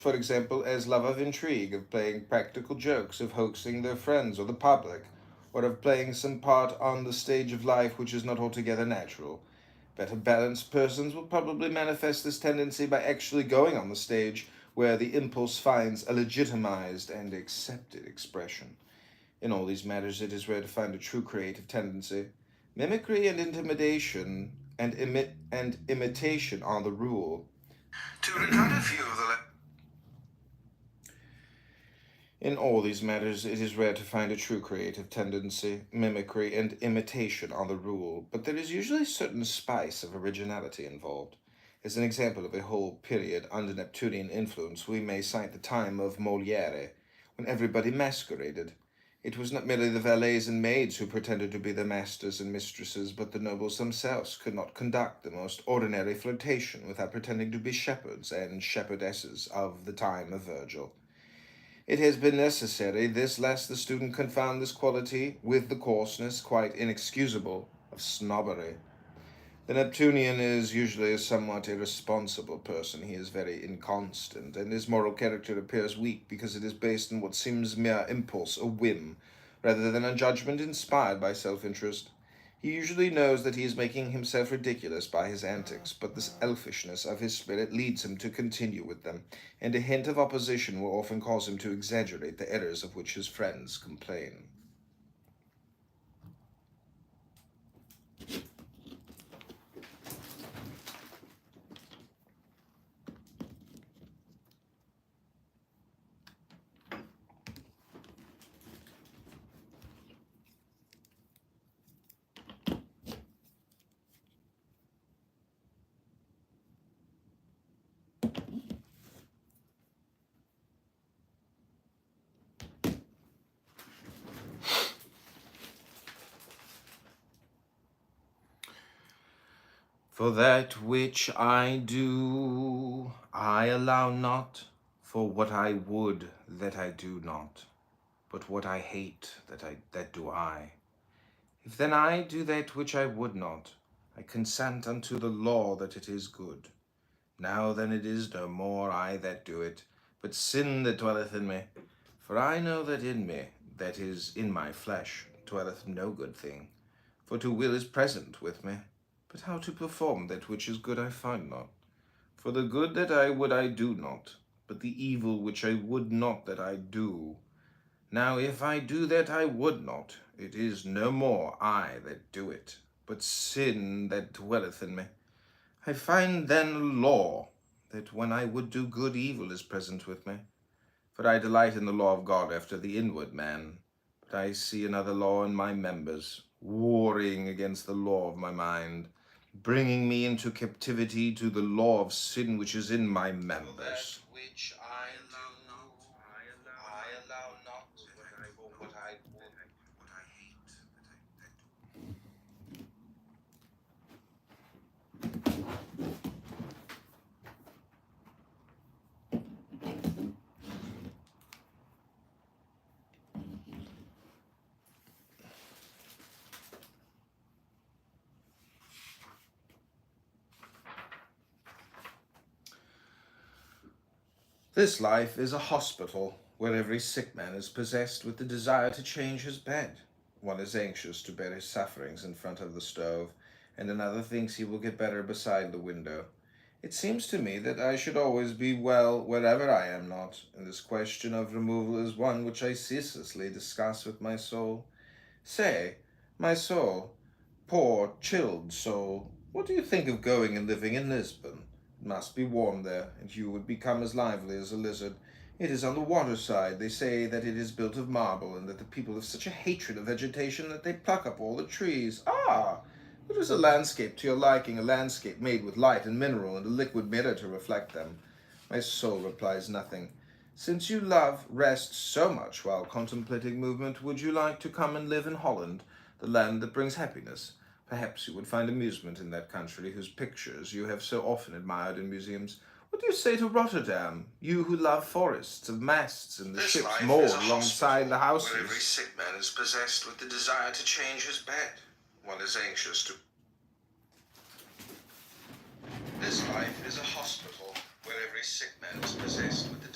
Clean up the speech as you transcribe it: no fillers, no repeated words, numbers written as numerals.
for example, as love of intrigue, of playing practical jokes, of hoaxing their friends or the public, or of playing some part on the stage of life which is not altogether natural. Better balanced persons will probably manifest this tendency by actually going on the stage where the impulse finds a legitimized and accepted expression. In all these matters, it is rare to find a true creative tendency. Mimicry and intimidation and imitation are the rule. To recount a few of the In all these matters, it is rare to find a true creative tendency. Mimicry and imitation are the rule, but there is usually a certain spice of originality involved. As an example of a whole period under Neptunian influence, we may cite the time of Moliere, when everybody masqueraded. It was not merely the valets and maids who pretended to be the masters and mistresses, but the nobles themselves could not conduct the most ordinary flirtation without pretending to be shepherds and shepherdesses of the time of Virgil. It has been necessary, this lest the student confound this quality with the coarseness, quite inexcusable, of snobbery. The Neptunian is usually a somewhat irresponsible person. He is very inconstant, and his moral character appears weak because it is based on what seems mere impulse or whim, rather than a judgment inspired by self-interest. He usually knows that he is making himself ridiculous by his antics, but this elfishness of his spirit leads him to continue with them, and a hint of opposition will often cause him to exaggerate the errors of which his friends complain. For that which I do, I allow not, for what I would that I do not, but what I hate that do I. If then I do that which I would not, I consent unto the law that it is good. Now then it is no more I that do it, but sin that dwelleth in me. For I know that in me, that is, in my flesh, dwelleth no good thing. For to will is present with me, but how to perform that which is good I find not. For the good that I would I do not, but the evil which I would not that I do. Now if I do that I would not, it is no more I that do it, but sin that dwelleth in me. I find then law, that when I would do good, evil is present with me. For I delight in the law of God after the inward man, but I see another law in my members, warring against the law of my mind, bringing me into captivity to the law of sin which is in my members. Which I allow not, for what I would, what I hate, This life is a hospital where every sick man is possessed with the desire to change his bed. One is anxious to bear his sufferings in front of the stove, and another thinks he will get better beside the window. It seems to me that I should always be well wherever I am not, and this question of removal is one which I ceaselessly discuss with my soul. Say, my soul, poor, chilled soul, what do you think of going and living in Lisbon? It must be warm there, and you would become as lively as a lizard. It is on the water side. They say that it is built of marble, and that the people have such a hatred of vegetation that they pluck up all the trees. Ah! What is a landscape to your liking? A landscape made with light and mineral, and a liquid mirror to reflect them. My soul replies nothing. Since you love rest so much while contemplating movement, would you like to come and live in Holland, the land that brings happiness? Perhaps you would find amusement in that country whose pictures you have so often admired in museums. What do you say to Rotterdam, you who love forests of masts and the ships moored alongside the houses? Where every sick man is possessed with the desire to change his bed. One is anxious to... This life is a hospital where every sick man is possessed with the